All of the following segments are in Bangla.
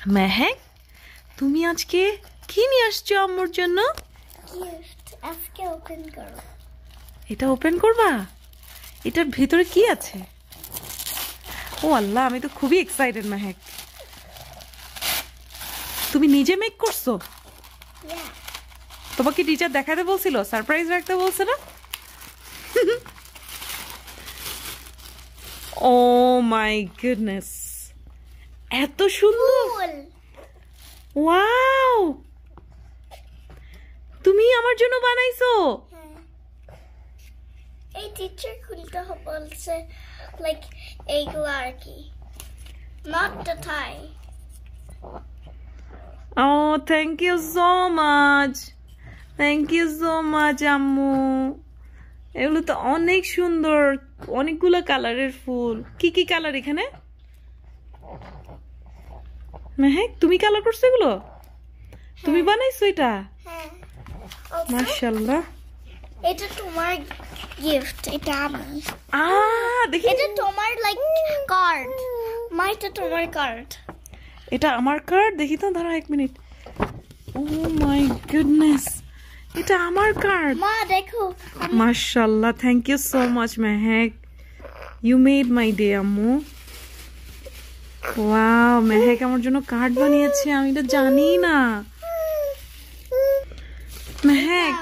মেহেক, তুমি আজকে কি নিয়ে আসছো আম্মুর জন্য? গিফট। আজকে ওপেন করব। এটা ওপেন করবা? এটার ভিতরে কি আছে? ও আল্লাহ, আমি তো খুবই এক্সাইটেড মেহেক। তুমি নিজে মেক করছো? তোমাকে টিচার দেখাতে বলছিল, সারপ্রাইজ রাখতে বলছে না? ও মাই গুডনেস, এত সুন্দর! ওয়াও, তুমি আমার জন্য বানাইছো? এই টিচার খুলতে বলছে লাইক এইগুলো আর কি, not the tie. Oh, thank you so much. Thank you so much, আম্মু। এগুলো তো অনেক সুন্দর, অনেকগুলো কালারের ফুল। কি কি কালার এখানে? মেহেক, তুমি কালার করছো এগুলো? তুমি বানাইছো এটা? হ্যাঁ। মাশাআল্লাহ। এটা তোমার গিফট, এটা আমি। দেখি। এটা তোমার লাইক কার্ড। এটা তোমার কার্ড। এটা আমার কার্ড? দেখি তো, দাঁড়া এক মিনিট। ও মাই গুডনেস, এটা আমার কার্ড। মা দেখো। মাশাআল্লাহ, thank you so much Mehek. You made my day আম্মু। ওয়াও, মেহেক আমার জন্য কার্ড বানিয়েছে, আমি এটা জানি না। মেহেক,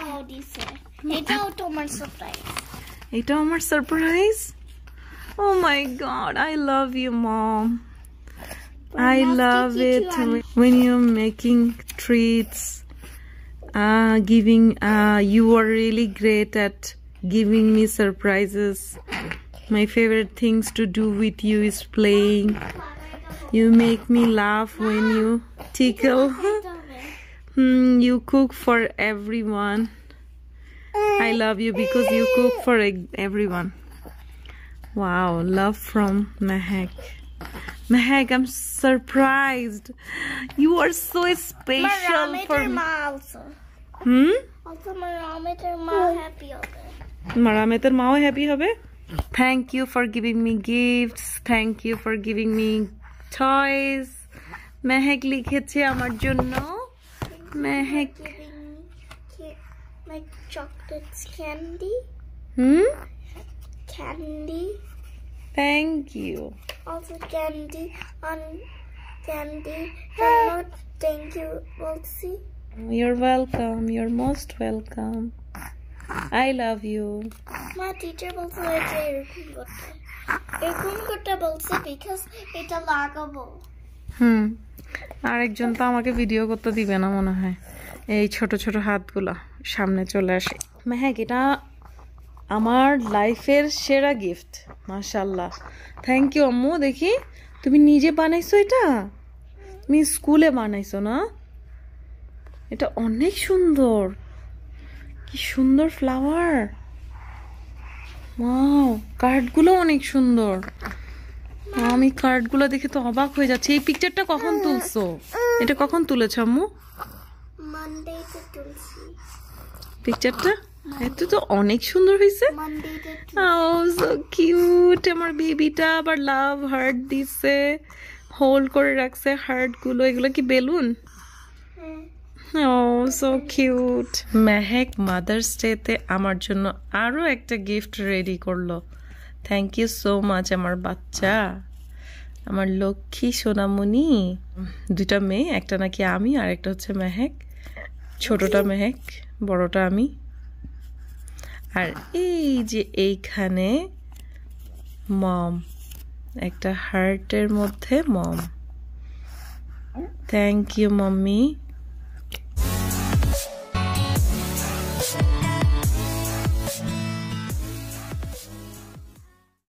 এটাও তোমার সারপ্রাইজ। এটা আমার surprise? Oh my God, I love you mom. I love it when you're making treats, you are really great at giving me surprises. My favorite things to do with you is playing. You make me laugh when you tickle. You cook for everyone. I love you because you cook for everyone. Wow, love from Mehek. Mehek, I'm surprised. You are so special for me. Also, Marameter Ma happy hobe. Marameter Mao happy hobe. Thank you for giving me gifts. Thank you for giving me toys. Mehek likheche amar jonno. Mehek like chocolates, candy. Candy. Thank you. Also candy on candy. Hello, thank you, Wolsey. You're welcome. You're most welcome. I love you. My teacher বলছে এটা এরকম করতে বলছে because এটা লাগাবো। আরেকজন তো আমাকে ভিডিও করতে দিবে না মনে হয়। এই ছোট ছোট হাতগুলো সামনে চলে আসে। মেহেক, এটা আমার লাইফের সেরা গিফট। মাশাআল্লাহ, থ্যাংক ইউ আম্মু। দেখি, তুমি নিজে বানাইছো এটা? তুমি স্কুলে বানাইছো না? এটা অনেক সুন্দর, কি সুন্দর ফ্লাওয়ার। ওয়াও, কার্ডগুলো অনেক সুন্দর। আমি কার্ডগুলো দেখে তো অবাক হয়ে যাচ্ছি। এই পিকচারটা কখন তুলছো? এটা কখন তুলেছো আম্মু? মানডেতে তুলছি পিকচারটা। এত তো অনেক সুন্দর হয়েছে। So cute. আমার বেবিটা আবার লাভ হার্ট দিছে, হোল্ড করে রাখছে হার্ট গুলো। এগুলো কি balloon? So cute. Mehak mother's ডেতে আমার জন্য আরো একটা গিফট রেডি করলো। থ্যাংক ইউ সো মাচ আমার বাচ্চা, আমার লক্ষ্মী সোনামণি। দুইটা মেয়ে, একটা নাকি আমি আর একটা হচ্ছে মেহেক। ছোটটা মেহেক, বড়টা আমি। আর এই যে এইখানে মম, একটা হার্টের মধ্যে মম। Thank you mummy.